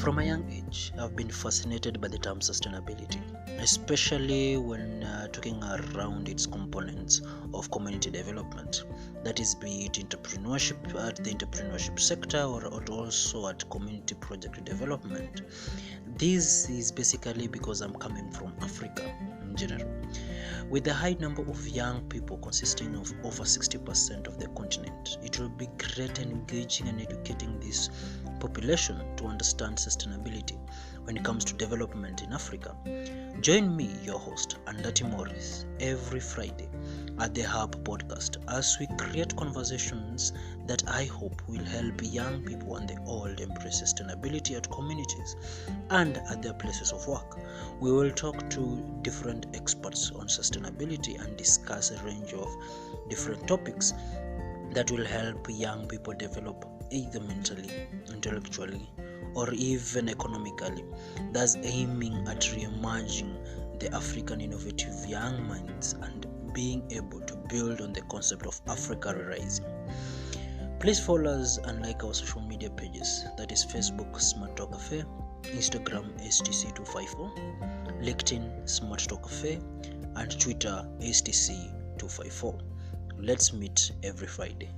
From a young age, I've been fascinated by the term sustainability, especially when talking around its components of community development. That is, be it entrepreneurship at the entrepreneurship sector or also at community project development. This is basically because I'm coming from Africa in general. With the high number of young people consisting of over 60% of the continent, it will be great engaging and educating this population to understand sustainability when it comes to development in Africa. Join me, your host, Andati Morris, every Friday at the Hub podcast as we create conversations that I hope will help young people and the old embrace sustainability at communities and at their places of work. We will talk to different experts on sustainability and discuss a range of different topics that will help young people develop either mentally, intellectually, or even economically, thus aiming at re-emerging the African innovative young minds and being able to build on the concept of Africa Rising. Please follow us and like our social media pages, that is Facebook Smart Talk Cafe, Instagram STC254, LinkedIn Smart Talk Cafe, and Twitter STC254. Let's meet every Friday.